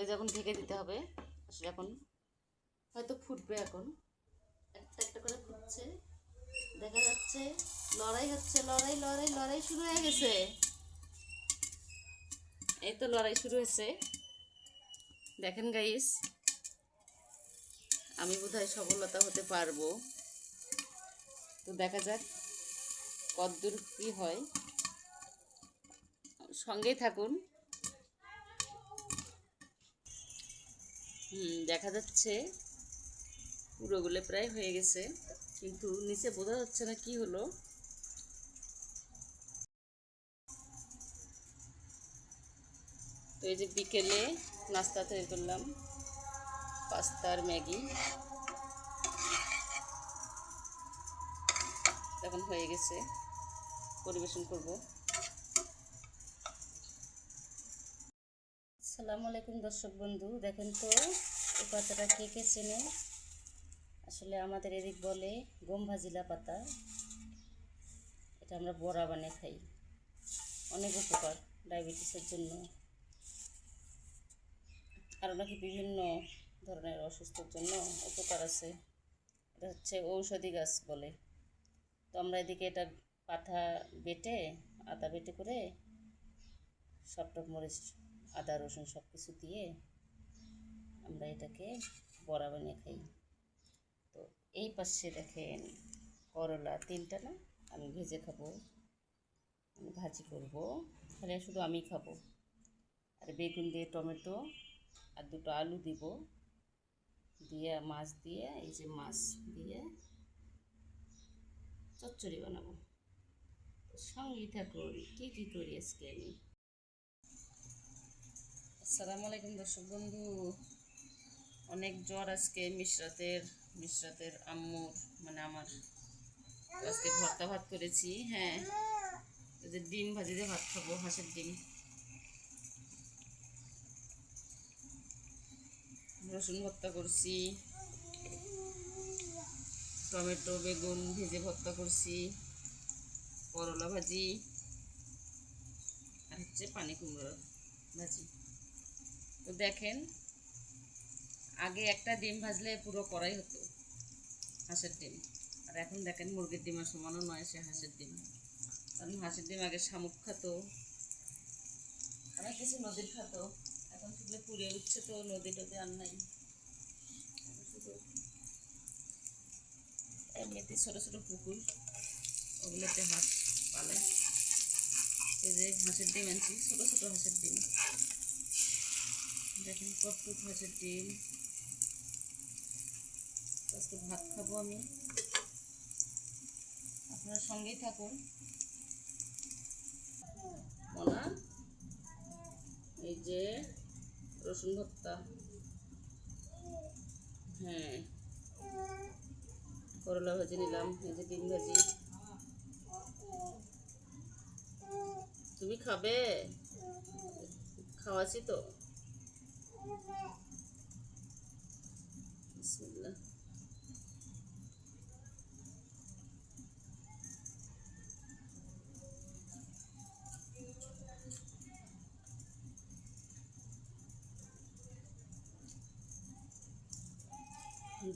যে এখন ঢেকে দিতে হবে। আসলে এখন হয়তো ফুটবে, এখন একটা একটা করে ফুটছে, দেখা যাচ্ছে লড়াই হচ্ছে, লড়াই লড়াই লড়াই শুরু হয়ে গেছে। এই তো লড়াই শুরু হয়েছে, দেখেন গাইস। আমি বোধহয় সফলতা হতে পারবো, তো দেখা যাক কতদূর কি হয়, সঙ্গেই থাকুন। দেখা যাচ্ছে পুরোগুলো প্রায় হয়ে গেছে, কিন্তু নিচে বোঝা যাচ্ছে না কি হলো। তো এই যে বিকেলে নাস্তা তৈরি করলাম, পাস্তা আর ম্যাগি। এখন হয়ে গেছে, পরিবেশন করব। আসসালামু আলাইকুম দর্শক বন্ধু, দেখেন তো এই পাতাটা কে কে চেনে। আসলে আমাদের এদিক বলে গম ভাজিলা পাতা। এটা আমরা বড়া বানিয়ে খাই, অনেক উপকার ডায়াবেটিসের জন্য, আরও নাকি বিভিন্ন ধরনের অসুস্থতার জন্য উপকার আছে। এটা হচ্ছে ঔষধি গাছ বলে। তো আমরা এদিকে এটা পাতা বেটে, আদা বেটে করে সব টক মরিচ, আদা রসুন সব কিছু দিয়ে আমরা এটাকে বড়া বানিয়ে খাই। তো এই পাশে দেখেন করলা তিনটা, না আমি ভেজে খাবো, আমি ভাজি করবো, তাহলে শুধু আমি খাবো। আর বেগুন দিয়ে টমেটো আর দুটো আলু দিব, দিয়ে মাছ দিয়ে, এই যে মাছ দিয়ে চচ্চড়ি বানাবো। সঙ্গেই থাকুন, কী করি আজকে আমি। আসসালামু আলাইকুম দর্শক বন্ধু, অনেক জ্বর আজকে। মিশরাতের আম্মুর, মানে আমার আজকে ভর্তা ভাত করেছি। হ্যাঁ, এই যে ডিম ভাজি দিয়ে ভাত খাবো, হাঁসের ডিম। রসুন ভর্তা করছি, টমেটো বেগুন ভেজে ভর্তা করছি, করলা ভাজি, আর হচ্ছে পানি কুমড়ো ভাজি। তো দেখেন, আগে একটা ডিম ভাজলে পুরো কড়াই হতো হাঁসের ডিম, আর এখন দেখেন মুরগির ডিমের সমানও নয় সে হাঁসের ডিম। কারণ হাঁসের ডিম আগে শামুক খাতো, অনেক কিছু নদীর খাতো, এখন সেগুলো পুড়ে উঠছে, তো নদী টদী আর নাই, শুধু এমনিতে ছোটো ছোটো পুকুর, ওগুলোতে হাঁস পালে। এই যে হাঁসের ডিম আনছি, ছোটো ছোটো হাঁসের ডিম, দেখেন কতটুক হাঁসের ডিম। আজকে ভাত খাবো আমি, আপনার সঙ্গেই থাকুন। মনা, এই যে রসুন ভর্তা, হ্যাঁ করলা ভাজি নিলাম, এই যে ডিম ভাজি। তুমি খাবে? খাওয়াছি তো, বিসমিল্লাহ।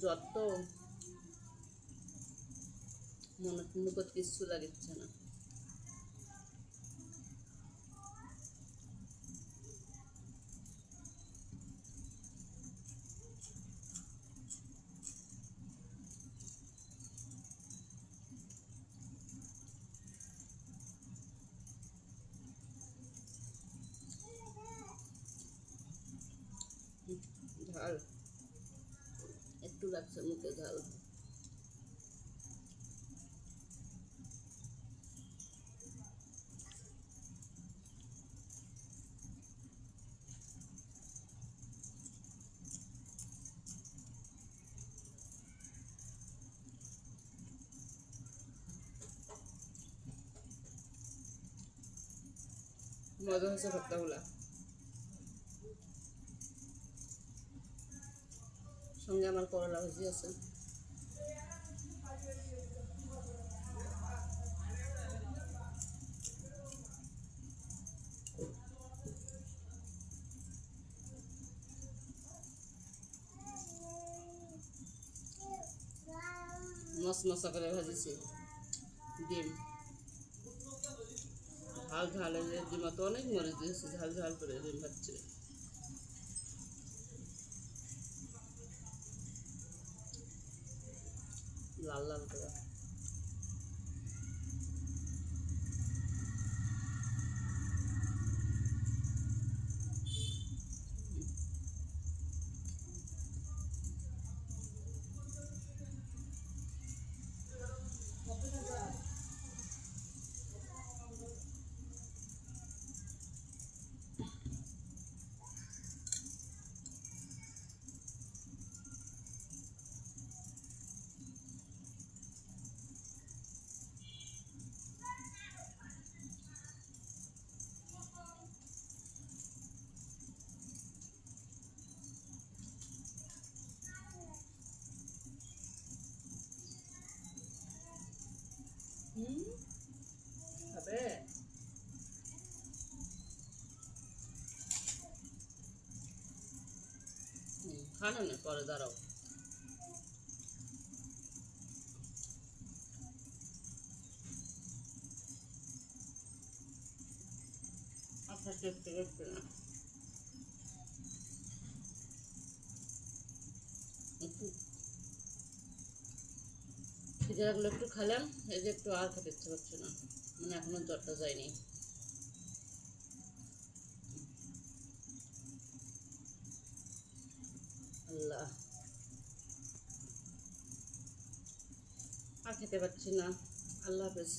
জ্বর তো, মুখত কিচ্ছু লাগছে না। ঝাল একটু লাগছে মুখে, ঝাল। মজা হয়েছে ভর্তাগুলা, সঙ্গে আমার করলা ভাজি আছে। মশমশা করে ভাজিছি ডিম, ঝাল ঝাল। এই যে ডিমা তো অনেক মরিচ দিয়েছি, ঝাল ঝাল করে ডিম ভাজছে, লাল লাল করে। খাবে? খানো না, পরে দাঁড়াও। আপনার দেখতে দেখতে না খিদে লাগলো, একটু খেলাম। এই যে একটু আর খেতে ইচ্ছে করছে না, মানে এখনো জ্বরটা যায়নি। আল্লাহ, আর খেতে পারছি না। আল্লাহ হাফেজ।